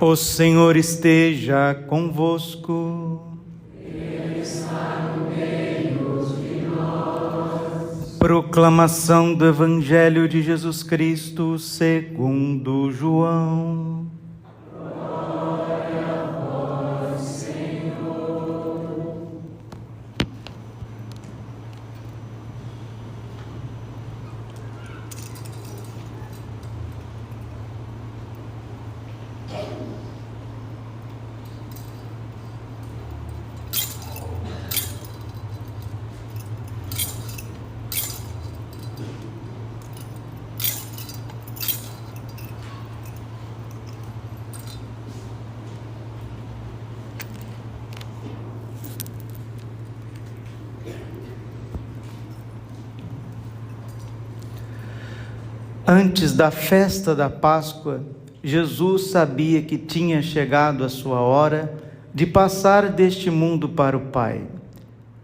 O Senhor esteja convosco. Ele está no meio de nós. Proclamação do Evangelho de Jesus Cristo segundo João. Glória a vós, Senhor. Antes da festa da Páscoa, Jesus sabia que tinha chegado a sua hora de passar deste mundo para o Pai.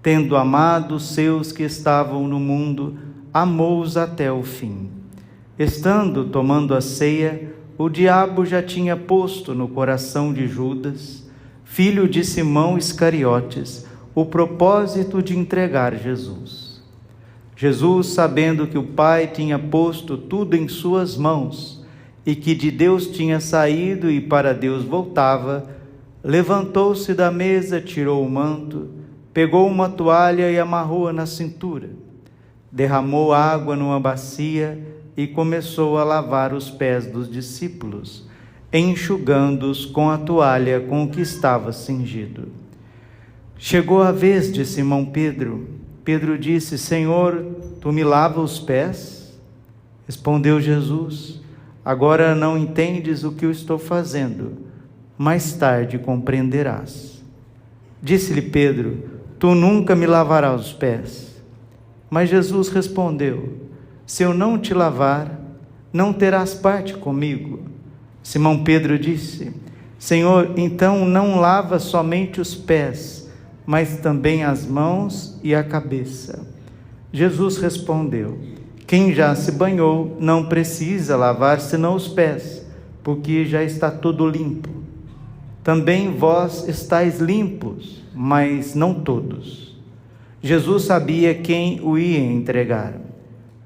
Tendo amado os seus que estavam no mundo, amou-os até o fim. Estando tomando a ceia, o diabo já tinha posto no coração de Judas, filho de Simão Iscariotes, o propósito de entregar Jesus. Jesus, sabendo que o Pai tinha posto tudo em suas mãos e que de Deus tinha saído e para Deus voltava, levantou-se da mesa, tirou o manto, pegou uma toalha e amarrou-a na cintura, derramou água numa bacia e começou a lavar os pés dos discípulos, enxugando-os com a toalha com que estava cingido. Chegou a vez de Simão Pedro. Pedro disse: Senhor, tu me lavas os pés? Respondeu Jesus: agora não entendes o que eu estou fazendo, mais tarde compreenderás. Disse-lhe Pedro: tu nunca me lavarás os pés. Mas Jesus respondeu: se eu não te lavar, não terás parte comigo. Simão Pedro disse: Senhor, então não lava somente os pés, mas também as mãos e a cabeça. Jesus respondeu: quem já se banhou não precisa lavar senão os pés, porque já está tudo limpo. Também vós estáis limpos, mas não todos. Jesus sabia quem o ia entregar.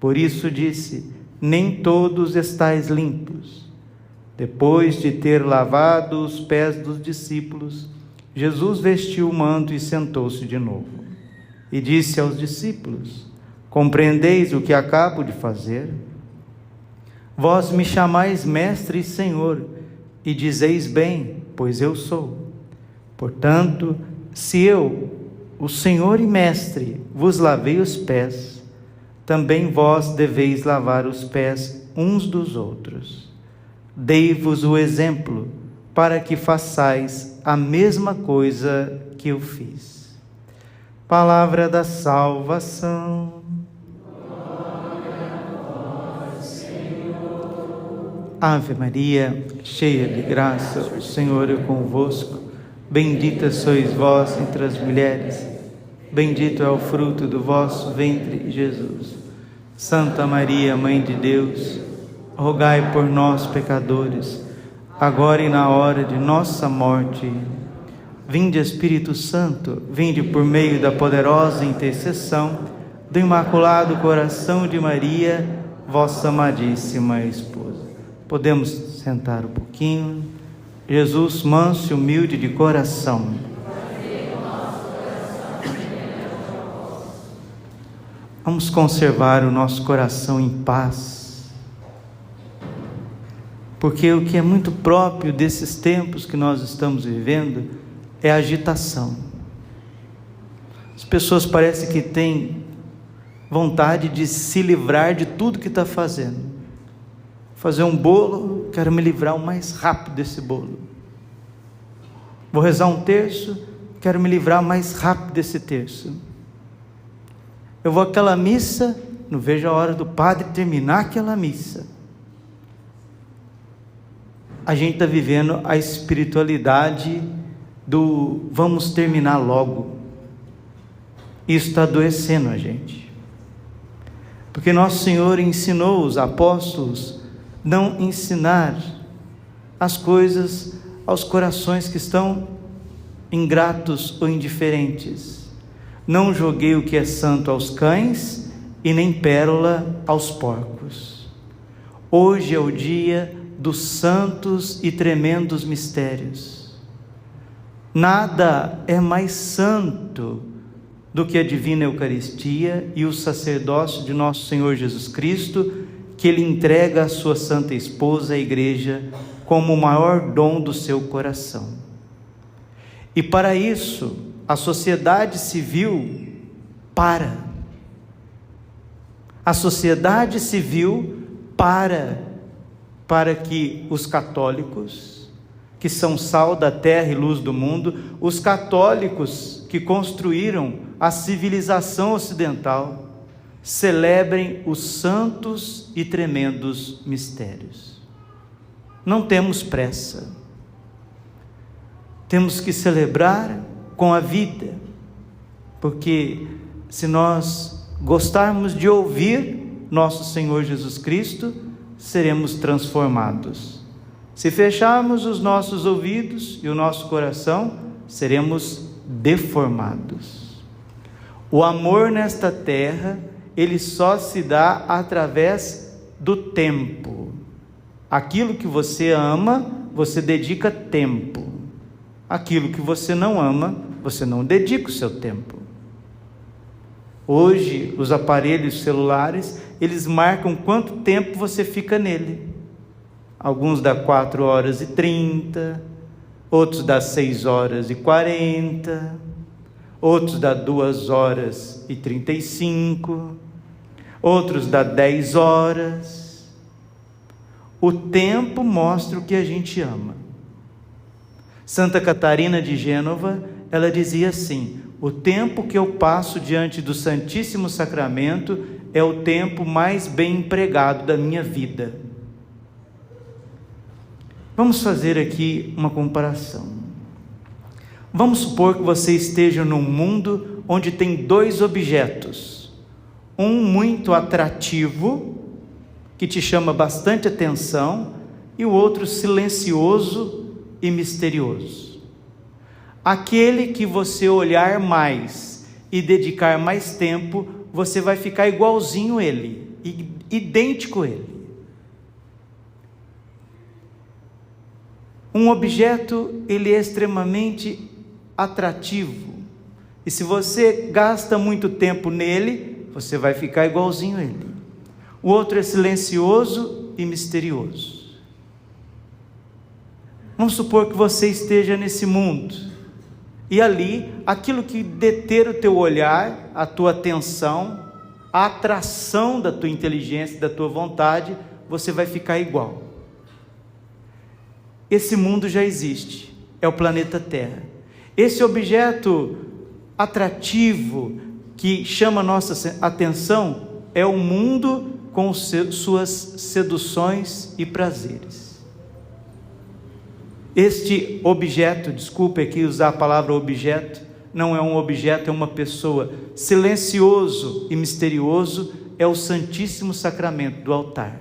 Por isso disse: nem todos estáis limpos. Depois de ter lavado os pés dos discípulos, Jesus vestiu o manto e sentou-se de novo. E disse aos discípulos: compreendeis o que acabo de fazer? Vós me chamais mestre e senhor, e dizeis bem, pois eu sou. Portanto, se eu, o Senhor e mestre, vos lavei os pés, também vós deveis lavar os pés uns dos outros. Dei-vos o exemplo, para que façais a mesma coisa que eu fiz. Palavra da salvação. Glória a vós, Senhor. Ave Maria, cheia de graça, o Senhor é convosco. Bendita sois vós entre as mulheres, bendito é o fruto do vosso ventre, Jesus. Santa Maria, Mãe de Deus, rogai por nós, pecadores, agora e na hora de nossa morte. Vinde, Espírito Santo, vinde por meio da poderosa intercessão do Imaculado Coração de Maria, vossa amadíssima esposa. Podemos sentar um pouquinho. Jesus, manso e humilde de coração. Vamos conservar o nosso coração em paz. Porque o que é muito próprio desses tempos que nós estamos vivendo é a agitação. As pessoas parecem que têm vontade de se livrar de tudo que está fazendo. Fazer um bolo, quero me livrar o mais rápido desse bolo. Vou rezar um terço, quero me livrar o mais rápido desse terço. Eu vou àquela missa, não vejo a hora do padre terminar aquela missa. A gente está vivendo a espiritualidade do vamos terminar logo. Isso está adoecendo a gente. Porque Nosso Senhor ensinou os apóstolos não ensinar as coisas aos corações que estão ingratos ou indiferentes. Não joguei o que é santo aos cães e nem pérola aos porcos. Hoje é o dia dos santos e tremendos mistérios. Nada é mais santo do que a divina Eucaristia e o sacerdócio de nosso Senhor Jesus Cristo, que Ele entrega à sua santa esposa, a Igreja, como o maior dom do seu coração. E para isso, a sociedade civil para. A sociedade civil para que os católicos, que são sal da terra e luz do mundo, os católicos que construíram a civilização ocidental, celebrem os santos e tremendos mistérios. Não temos pressa. Temos que celebrar com a vida, porque se nós gostarmos de ouvir nosso Senhor Jesus Cristo, seremos transformados. Se fecharmos os nossos ouvidos e o nosso coração, seremos deformados. O amor nesta terra, ele só se dá através do tempo. Aquilo que você ama, você dedica tempo. Aquilo que você não ama, você não dedica o seu tempo. Hoje, os aparelhos celulares, eles marcam quanto tempo você fica nele. Alguns dá 4h30, outros dá 6h40, outros dá 2h35, outros dá 10 horas. O tempo mostra o que a gente ama. Santa Catarina de Gênova, ela dizia assim: o tempo que eu passo diante do Santíssimo Sacramento é o tempo mais bem empregado da minha vida. Vamos fazer aqui uma comparação. Vamos supor que você esteja num mundo onde tem dois objetos. Um muito atrativo, que te chama bastante atenção, e o outro silencioso e misterioso. Aquele que você olhar mais e dedicar mais tempo, você vai ficar igualzinho ele, idêntico a ele. Um objeto, ele é extremamente atrativo, e se você gasta muito tempo nele, você vai ficar igualzinho a ele. O outro é silencioso e misterioso. Vamos supor que você esteja nesse mundo, e ali, aquilo que deter o teu olhar, a tua atenção, a atração da tua inteligência, da tua vontade, você vai ficar igual. Esse mundo já existe, é o planeta Terra. Esse objeto atrativo que chama a nossa atenção é o mundo com suas seduções e prazeres. Este objeto, desculpe aqui usar a palavra objeto, não é um objeto, é uma pessoa. Silencioso e misterioso é o Santíssimo Sacramento do altar.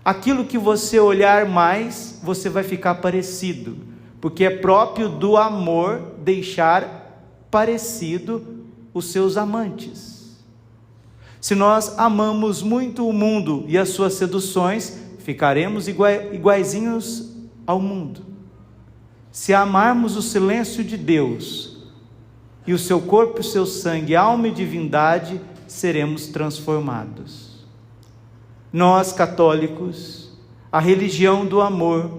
Aquilo que você olhar mais, você vai ficar parecido, porque é próprio do amor deixar parecido os seus amantes. Se nós amamos muito o mundo e as suas seduções, ficaremos iguaizinhos ao mundo. Se amarmos o silêncio de Deus e o seu corpo, o seu sangue, alma e divindade, seremos transformados. Nós católicos, a religião do amor,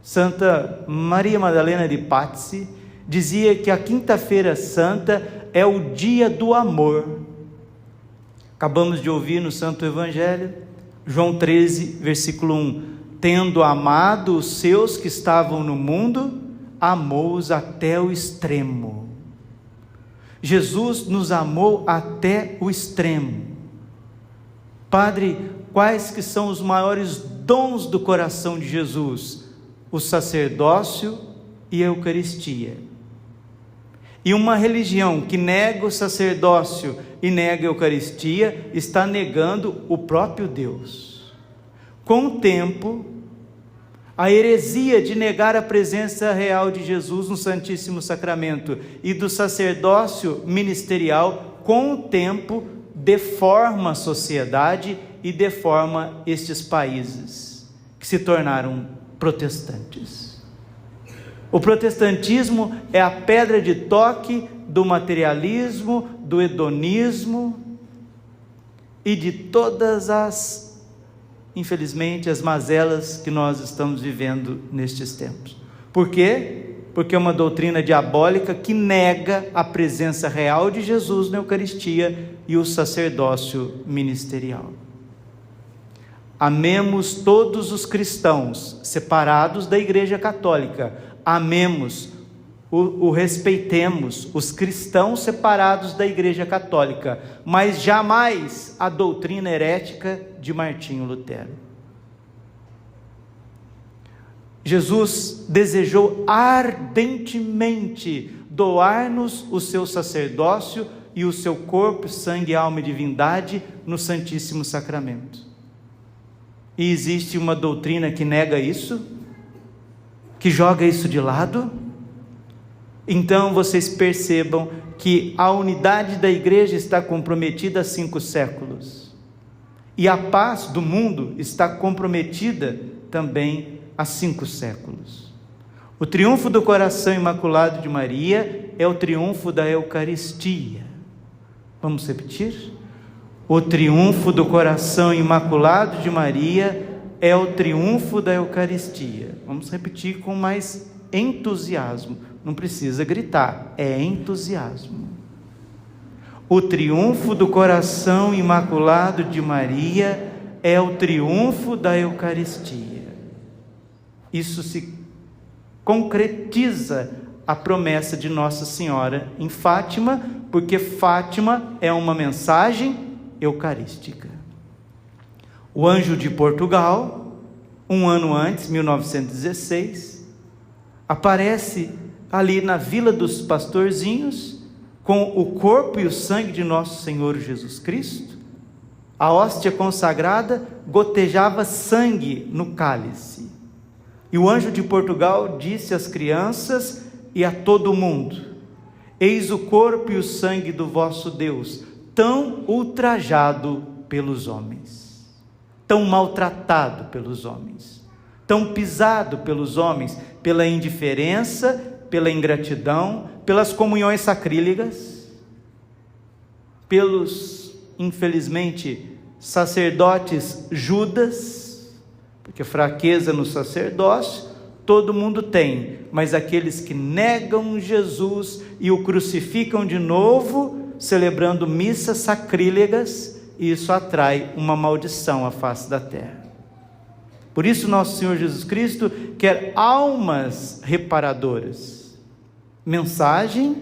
Santa Maria Madalena de Pazzi dizia que a quinta-feira santa é o dia do amor. Acabamos de ouvir no Santo Evangelho, João 13, versículo 1, tendo amado os seus que estavam no mundo, amou-os até o extremo. Jesus nos amou até o extremo. Padre, quais que são os maiores dons do coração de Jesus? O sacerdócio e a Eucaristia. E uma religião que nega o sacerdócio e nega a Eucaristia, está negando o próprio Deus. Com o tempo, A heresia de negar a presença real de Jesus no Santíssimo Sacramento e do sacerdócio ministerial, com o tempo, deforma a sociedade e deforma estes países que se tornaram protestantes. O protestantismo é a pedra de toque do materialismo, do hedonismo e de todas as, infelizmente, as mazelas que nós estamos vivendo nestes tempos. Por quê? Porque é uma doutrina diabólica que nega a presença real de Jesus na Eucaristia e o sacerdócio ministerial. Amemos todos os cristãos separados da Igreja Católica. Amemos, o respeitemos, os cristãos separados da Igreja Católica, mas jamais a doutrina herética de Martinho Lutero. Jesus desejou ardentemente doar-nos o seu sacerdócio e o seu corpo, sangue, alma e divindade no Santíssimo Sacramento. E existe uma doutrina que nega isso, que joga isso de lado. Então vocês percebam que a unidade da igreja está comprometida há 5 séculos. E a paz do mundo está comprometida também há 5 séculos. O triunfo do coração imaculado de Maria é o triunfo da Eucaristia. Vamos repetir? O triunfo do coração imaculado de Maria é o triunfo da Eucaristia. Vamos repetir com mais entusiasmo. Não precisa gritar, é entusiasmo. O triunfo do coração imaculado de Maria é o triunfo da Eucaristia. Isso se concretiza a promessa de Nossa Senhora em Fátima, porque Fátima é uma mensagem eucarística. O anjo de Portugal, um ano antes, 1916, aparece ali na Vila dos Pastorzinhos, com o corpo e o sangue de nosso Senhor Jesus Cristo. A hóstia consagrada gotejava sangue no cálice. E o anjo de Portugal disse às crianças e a todo mundo: eis o corpo e o sangue do vosso Deus, tão ultrajado pelos homens, tão maltratado pelos homens, tão pisado pelos homens, pela indiferença, pela ingratidão, pelas comunhões sacrílegas, pelos, infelizmente, sacerdotes judas, porque fraqueza no sacerdócio todo mundo tem, mas aqueles que negam Jesus e o crucificam de novo, celebrando missas sacrílegas, isso atrai uma maldição à face da terra. Por isso nosso Senhor Jesus Cristo quer almas reparadoras. Mensagem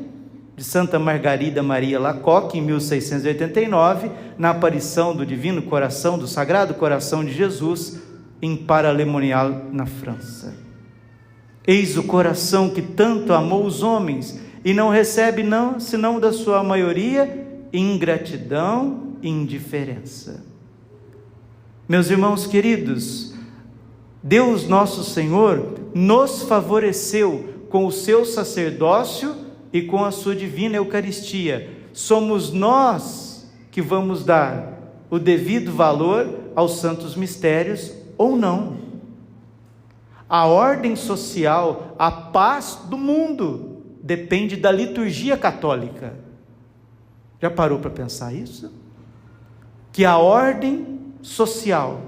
de Santa Margarida Maria Lacoque, em 1689, na aparição do Divino Coração, do Sagrado Coração de Jesus, em Paralemonial, na França. Eis o coração que tanto amou os homens, e não recebe senão da sua maioria ingratidão e indiferença. Meus irmãos queridos, Deus nosso Senhor nos favoreceu com o seu sacerdócio e com a sua divina Eucaristia. Somos nós que vamos dar o devido valor aos santos mistérios ou não. A ordem social, a paz do mundo depende da liturgia católica. Já parou para pensar isso? Que a ordem social,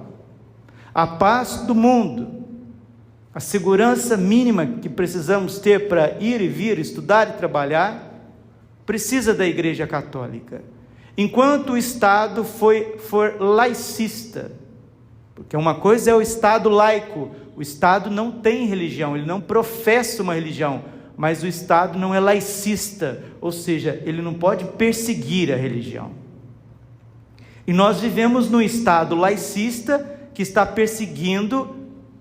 a paz do mundo, a segurança mínima que precisamos ter para ir e vir, estudar e trabalhar, precisa da Igreja Católica. Enquanto o Estado for laicista, porque uma coisa é o Estado laico, o Estado não tem religião, ele não professa uma religião, mas o Estado não é laicista, ou seja, ele não pode perseguir a religião. E nós vivemos num Estado laicista que está perseguindo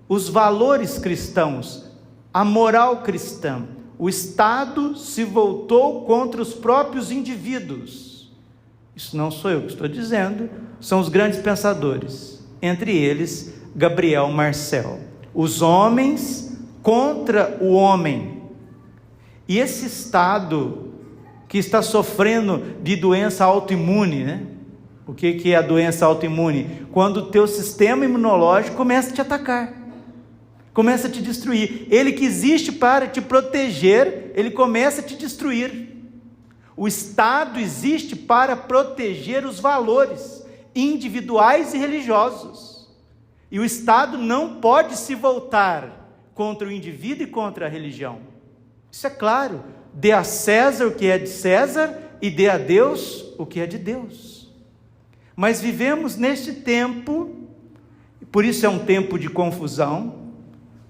os valores cristãos, a moral cristã. O Estado se voltou contra os próprios indivíduos. Isso não sou eu que estou dizendo, são os grandes pensadores, entre eles Gabriel Marcel. os homens contra o homem. E esse estado que está sofrendo de doença autoimune, né? O que é a doença autoimune? Quando o teu sistema imunológico começa a te atacar, começa a te destruir. Ele que existe para te proteger, ele começa a te destruir. O Estado existe para proteger os valores individuais e religiosos. E o Estado não pode se voltar contra o indivíduo e contra a religião. Isso é claro. Dê a César o que é de César e dê a Deus o que é de Deus. Mas vivemos neste tempo, por isso é um tempo de confusão,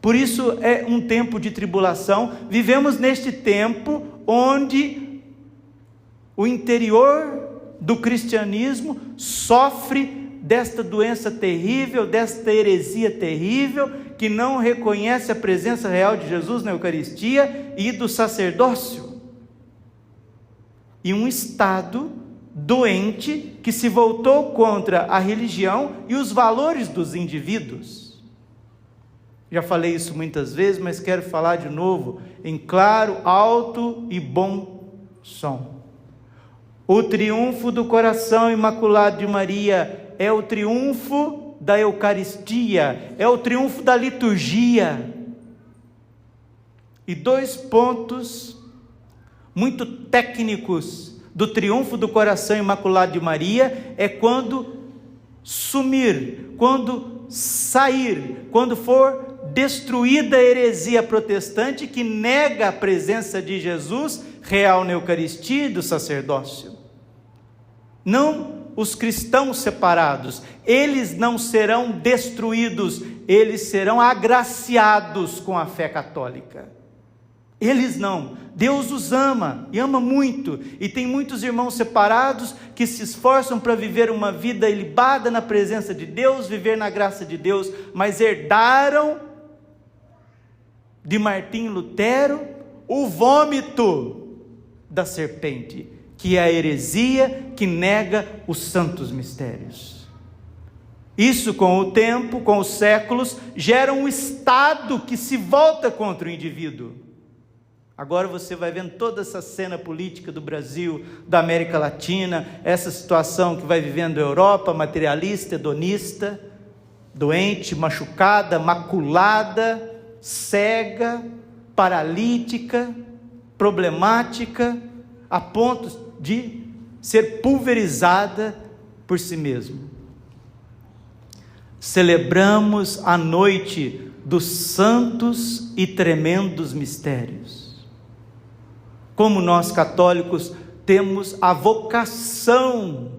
por isso é um tempo de tribulação. Vivemos neste tempo onde o interior do cristianismo sofre desta doença terrível, desta heresia terrível, que não reconhece a presença real de Jesus na Eucaristia e do sacerdócio. E um estado doente que se voltou contra a religião e os valores dos indivíduos. Já falei isso muitas vezes, mas quero falar de novo, em claro, alto e bom som. O triunfo do coração imaculado de Maria é o triunfo da Eucaristia, é o triunfo da liturgia. E 2 pontos muito técnicos do triunfo do coração imaculado de Maria é quando sumir, quando sair, quando for destruída a heresia protestante que nega a presença de Jesus real na Eucaristia e do sacerdócio. Não os cristãos separados, eles não serão destruídos, eles serão agraciados com a fé católica. Eles não. Deus os ama, e ama muito, e tem muitos irmãos separados que se esforçam para viver uma vida ilibada na presença de Deus, viver na graça de Deus, mas herdaram de Martim Lutero o vômito da serpente, que é a heresia que nega os santos mistérios. Isso, com o tempo, com os séculos, gera um estado que se volta contra o indivíduo. Agora você vai vendo toda essa cena política do Brasil, da América Latina, essa situação que vai vivendo a Europa, materialista, hedonista, doente, machucada, maculada, cega, paralítica, problemática, a ponto de ser pulverizada por si mesmo. Celebramos a noite dos santos e tremendos mistérios. Como nós católicos temos a vocação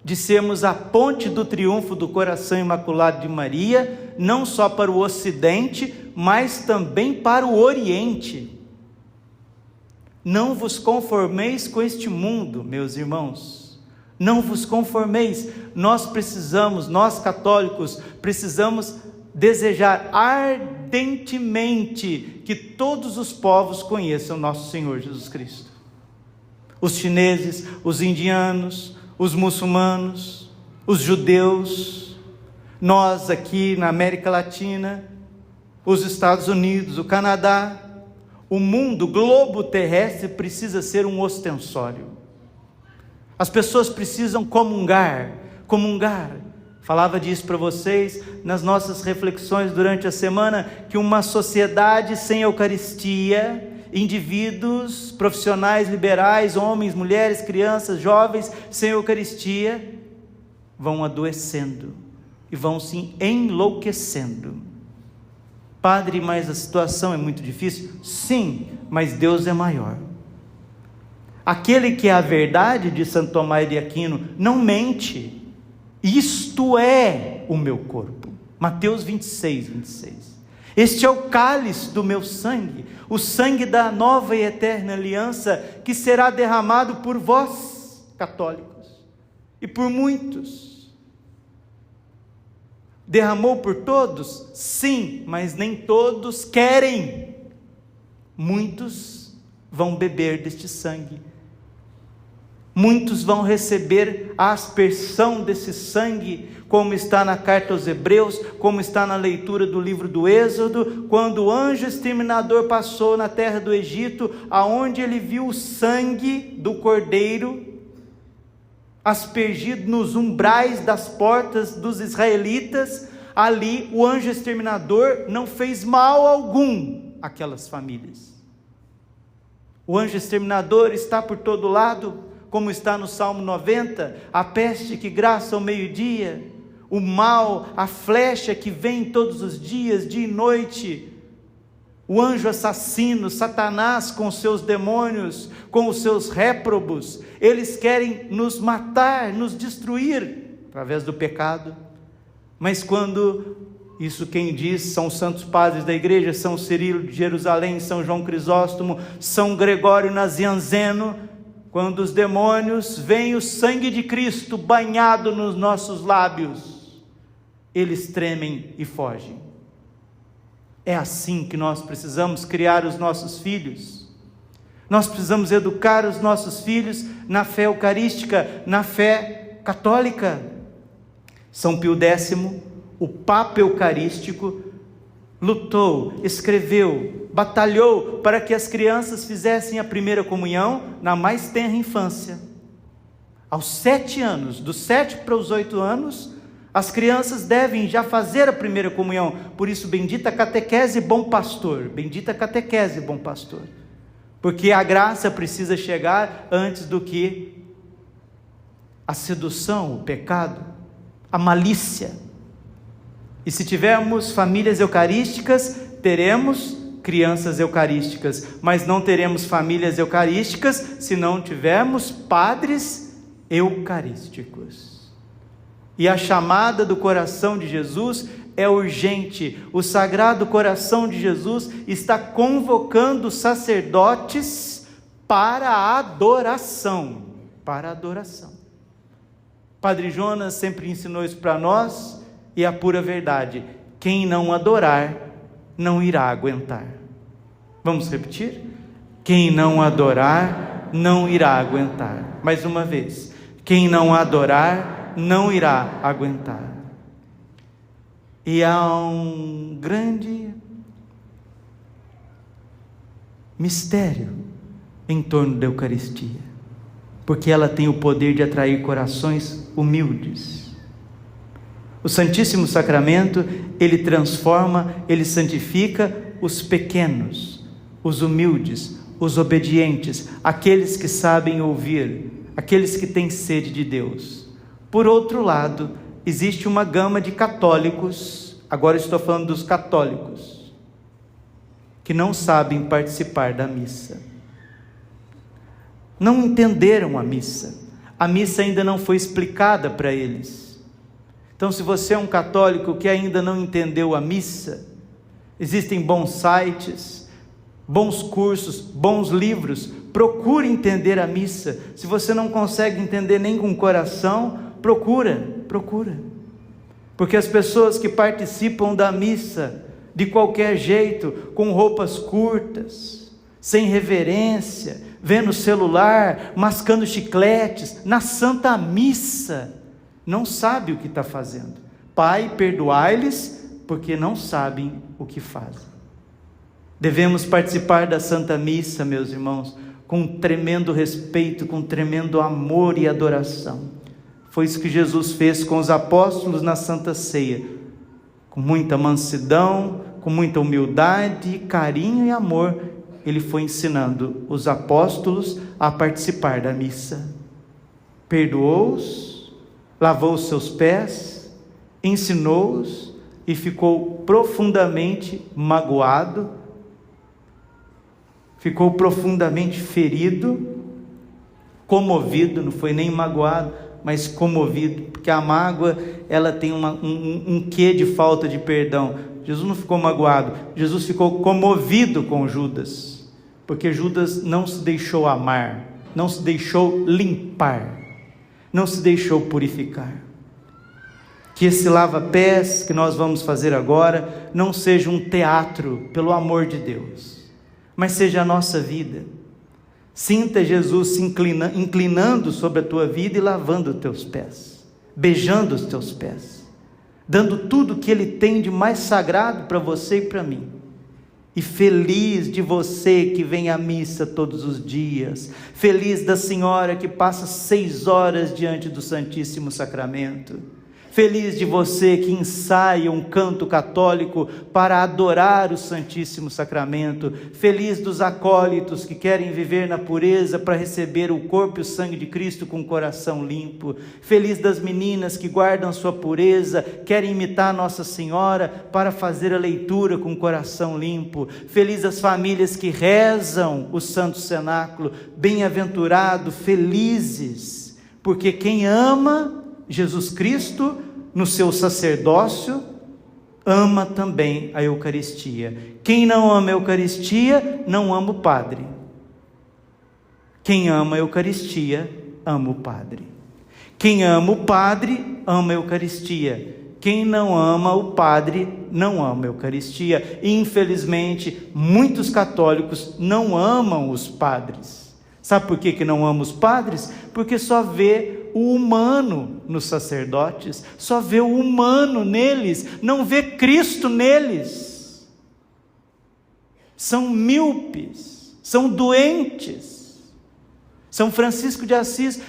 de sermos a ponte do triunfo do coração imaculado de Maria, não só para o Ocidente, mas também para o Oriente. Não vos conformeis com este mundo, meus irmãos, não vos conformeis. Nós católicos, precisamos desejar ardentemente que todos os povos conheçam nosso Senhor Jesus Cristo. Os chineses, os indianos, os muçulmanos, os judeus, nós aqui na América Latina, os Estados Unidos, o Canadá, o mundo, o globo terrestre precisa ser um ostensório. As pessoas precisam comungar. Falava disso para vocês nas nossas reflexões durante a semana, que uma sociedade sem Eucaristia, indivíduos, profissionais liberais, homens, mulheres, crianças, jovens, sem Eucaristia, vão adoecendo e vão se enlouquecendo. Padre, mas a situação é muito difícil? Sim, mas Deus é maior. Aquele que é a verdade, de Santo Tomás de Aquino, não mente. Isto é o meu corpo. Mateus 26. Este é o cálice do meu sangue, o sangue da nova e eterna aliança, que será derramado por vós, católicos, e por muitos. Derramou por todos? Sim, mas nem todos querem. Muitos vão beber deste sangue. Muitos vão receber a aspersão desse sangue, como está na carta aos Hebreus, como está na leitura do livro do Êxodo, quando o anjo exterminador passou na terra do Egito, aonde ele viu o sangue do cordeiro aspergido nos umbrais das portas dos israelitas. Ali o anjo exterminador não fez mal algum àquelas famílias. O anjo exterminador está por todo lado, como está no Salmo 90, a peste que graça ao meio-dia, o mal, a flecha que vem todos os dias, dia e noite, o anjo assassino, Satanás com os seus demônios, com os seus réprobos, eles querem nos matar, nos destruir, através do pecado. Mas quando, isso quem diz são os santos padres da igreja, São Cirilo de Jerusalém, São João Crisóstomo, São Gregório Nazianzeno, quando os demônios veem o sangue de Cristo banhado nos nossos lábios, eles tremem e fogem. É assim que nós precisamos criar os nossos filhos. Nós precisamos educar os nossos filhos na fé eucarística, na fé católica. São Pio X, o Papa Eucarístico, lutou, escreveu, batalhou para que as crianças fizessem a primeira comunhão na mais tenra infância. Aos 7 anos, dos 7 para os 8 anos, as crianças devem já fazer a primeira comunhão. Por isso, bendita catequese, bom pastor. Bendita catequese, bom pastor. Porque a graça precisa chegar antes do que a sedução, o pecado, a malícia. E se tivermos famílias eucarísticas, teremos crianças eucarísticas, mas não teremos famílias eucarísticas se não tivermos padres eucarísticos. E a chamada do coração de Jesus é urgente. O Sagrado Coração de Jesus está convocando sacerdotes para a adoração. Para a adoração. Padre Jonas sempre ensinou isso para nós, e é a pura verdade: quem não adorar, não irá aguentar. Vamos repetir? Quem não adorar, não irá aguentar. Mais uma vez: quem não adorar, não irá aguentar. E há um grande mistério em torno da Eucaristia, porque ela tem o poder de atrair corações humildes. O Santíssimo Sacramento, ele transforma, ele santifica os pequenos, os humildes, os obedientes, aqueles que sabem ouvir, aqueles que têm sede de Deus. Por outro lado, existe uma gama de católicos, agora estou falando dos católicos, que não sabem participar da missa. Não entenderam a missa ainda não foi explicada para eles. Então, se você é um católico que ainda não entendeu a missa, existem bons sites, bons cursos, bons livros, procure entender a missa. Se você não consegue entender nem com o coração, procura, porque as pessoas que participam da missa de qualquer jeito, com roupas curtas, sem reverência, vendo o celular, mascando chicletes, na Santa Missa, não sabe o que está fazendo. Pai, perdoai-lhes, porque não sabem o que fazem. Devemos participar da Santa Missa, meus irmãos, com tremendo respeito, com tremendo amor e adoração. Foi isso que Jesus fez com os apóstolos na Santa Ceia, com muita mansidão, com muita humildade, carinho e amor. Ele foi ensinando os apóstolos a participar da missa. Perdoou-os, lavou os seus pés, ensinou-os e ficou profundamente magoado, ficou profundamente ferido, comovido, não foi nem magoado, mas comovido, porque a mágoa, ela tem um quê de falta de perdão. Jesus não ficou magoado, Jesus ficou comovido com Judas, porque Judas não se deixou amar, não se deixou limpar, não se deixou purificar. Que esse lava-pés que nós vamos fazer agora não seja um teatro, pelo amor de Deus, mas seja a nossa vida, Sinta Jesus se inclinando sobre a tua vida e lavando os teus pés, beijando os teus pés, dando tudo que Ele tem de mais sagrado para você e para mim. E feliz de você que vem à missa todos os dias, feliz da senhora que passa 6 horas diante do Santíssimo Sacramento, feliz de você que ensaia um canto católico para adorar o Santíssimo Sacramento, feliz dos acólitos que querem viver na pureza para receber o corpo e o sangue de Cristo com o coração limpo, feliz das meninas que guardam sua pureza, querem imitar Nossa Senhora para fazer a leitura com o coração limpo, feliz das famílias que rezam o Santo Cenáculo, bem-aventurado, felizes, porque quem ama Jesus Cristo no seu sacerdócio, ama também a Eucaristia. Quem não ama a Eucaristia, não ama o Padre. Quem ama a Eucaristia, ama o Padre. Quem ama o Padre, ama a Eucaristia. Quem não ama o Padre, não ama a Eucaristia. E, infelizmente, muitos católicos não amam os padres. Sabe por que não ama os padres? Porque só vê o humano nos sacerdotes, só vê o humano neles, não vê Cristo neles. São míopes, são doentes. São Francisco de Assis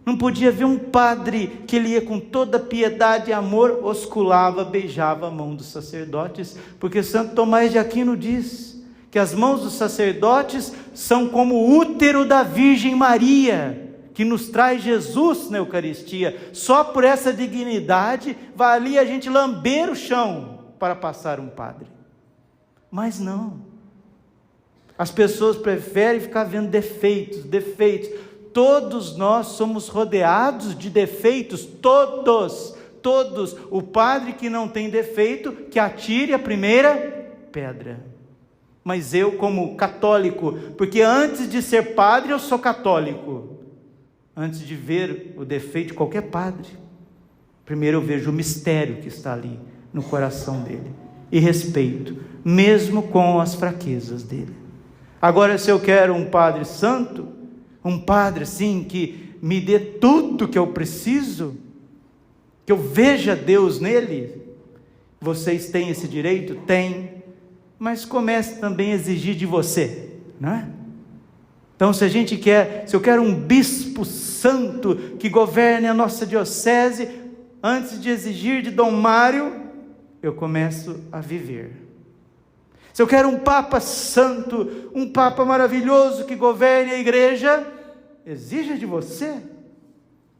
não podia ver um padre que ele ia com toda piedade e amor, osculava, beijava a mão dos sacerdotes, porque Santo Tomás de Aquino diz que as mãos dos sacerdotes são como o útero da Virgem Maria, que nos traz Jesus na Eucaristia. Só por essa dignidade valia a gente lamber o chão para passar um padre. Mas não. As pessoas preferem ficar vendo defeitos. Todos nós somos rodeados de defeitos, todos. O padre que não tem defeito, que atire a primeira pedra. Mas eu, como católico, porque antes de ser padre eu sou católico, antes de ver o defeito de qualquer padre, primeiro eu vejo o mistério que está ali no coração dele, e respeito, mesmo com as fraquezas dele. Agora, se eu quero um padre santo, um padre assim, que me dê tudo que eu preciso, que eu veja Deus nele, vocês têm esse direito? Tem, mas comece também a exigir de você, não é? Então, se eu quero um bispo santo que governe a nossa diocese, antes de exigir de Dom Mário, eu começo a viver. Se eu quero um papa santo, um papa maravilhoso que governe a igreja, exija de você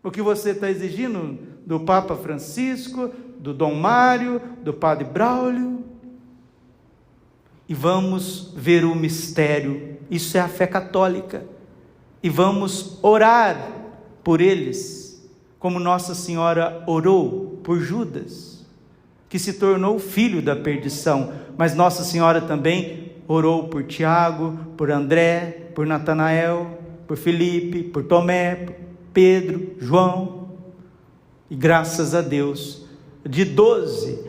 o que você está exigindo do Papa Francisco, do Dom Mário, do Padre Braulio. E vamos ver o mistério, isso é a fé católica, e vamos orar por eles, como Nossa Senhora orou por Judas, que se tornou filho da perdição, mas Nossa Senhora também orou por Tiago, por André, por Natanael, por Felipe, por Tomé, por Pedro, João, e graças a Deus, de 12,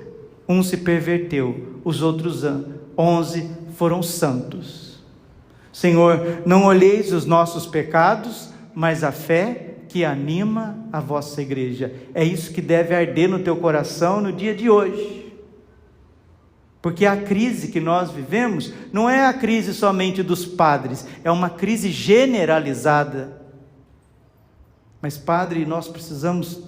um se perverteu, os outros 11 foram santos. Senhor, não olheis os nossos pecados, mas a fé que anima a vossa igreja. É isso que deve arder no teu coração no dia de hoje. Porque a crise que nós vivemos não é a crise somente dos padres, é uma crise generalizada. Mas, Padre, nós precisamos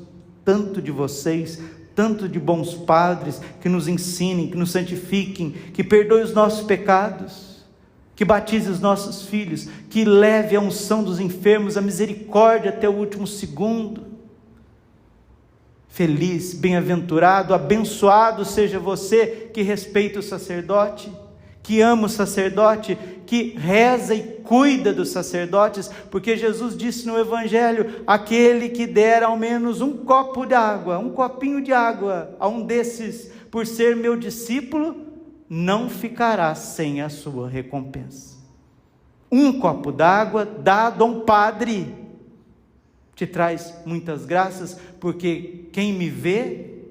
tanto de vocês, tanto de bons padres que nos ensinem, que nos santifiquem, que perdoem os nossos pecados, que batize os nossos filhos, que leve a unção dos enfermos, a misericórdia até o último segundo. Feliz, bem-aventurado, abençoado seja você que respeita o sacerdote, que ama o sacerdote, que reza e cuida dos sacerdotes, porque Jesus disse no Evangelho: aquele que der ao menos um copo de água, um copinho de água a um desses, por ser meu discípulo, não ficará sem a sua recompensa. Um copo d'água dado a um padre te traz muitas graças, porque quem me vê,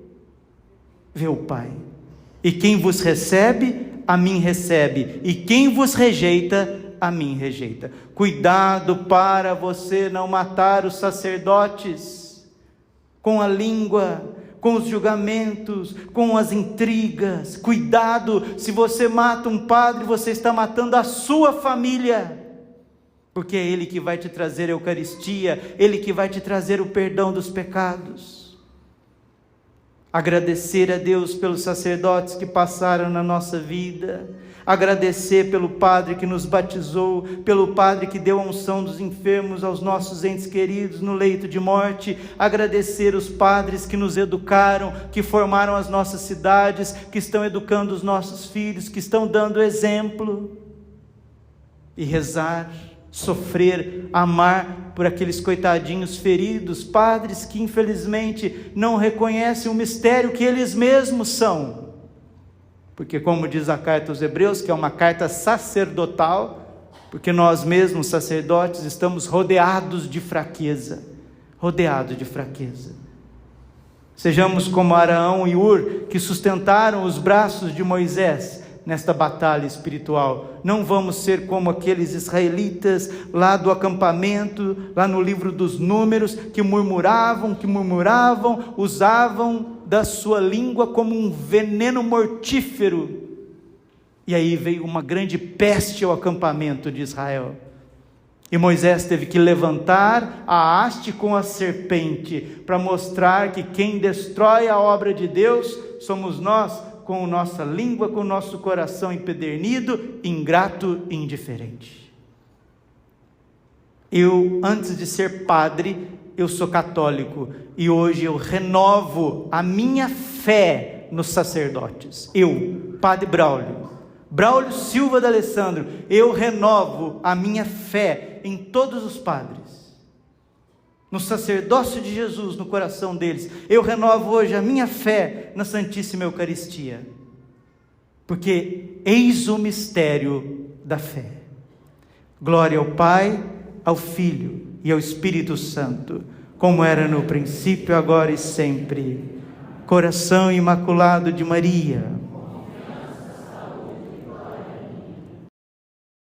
vê o Pai, e quem vos recebe, a mim recebe, e quem vos rejeita, a mim rejeita. Cuidado para você não matar os sacerdotes com a língua, com os julgamentos, com as intrigas. Cuidado, se você mata um padre, você está matando a sua família, porque é ele que vai te trazer a Eucaristia, ele que vai te trazer o perdão dos pecados. Agradecer a Deus pelos sacerdotes que passaram na nossa vida, agradecer pelo Padre que nos batizou, pelo Padre que deu a unção dos enfermos aos nossos entes queridos no leito de morte, agradecer os padres que nos educaram, que formaram as nossas cidades, que estão educando os nossos filhos, que estão dando exemplo, e rezar, sofrer, amar por aqueles coitadinhos feridos, padres que infelizmente não reconhecem o mistério que eles mesmos são, porque como diz a carta aos Hebreus, que é uma carta sacerdotal, porque nós mesmos sacerdotes estamos rodeados de fraqueza, sejamos como Araão e Ur, que sustentaram os braços de Moisés nesta batalha espiritual. Não vamos ser como aqueles israelitas lá do acampamento, lá no livro dos Números, que murmuravam, usavam da sua língua como um veneno mortífero, e aí veio uma grande peste ao acampamento de Israel, e Moisés teve que levantar a haste com a serpente, para mostrar que quem destrói a obra de Deus somos nós, com nossa língua, com o nosso coração empedernido, ingrato e indiferente. Eu, antes de ser padre, eu sou católico, e hoje eu renovo a minha fé nos sacerdotes. Eu, Padre Braulio Silva D'Alessandro, eu renovo a minha fé em todos os padres, no sacerdócio de Jesus no coração deles. Eu renovo hoje a minha fé na Santíssima Eucaristia, porque eis o mistério da fé. Glória ao Pai, ao Filho e ao Espírito Santo, como era no princípio, agora e sempre. Coração Imaculado de Maria,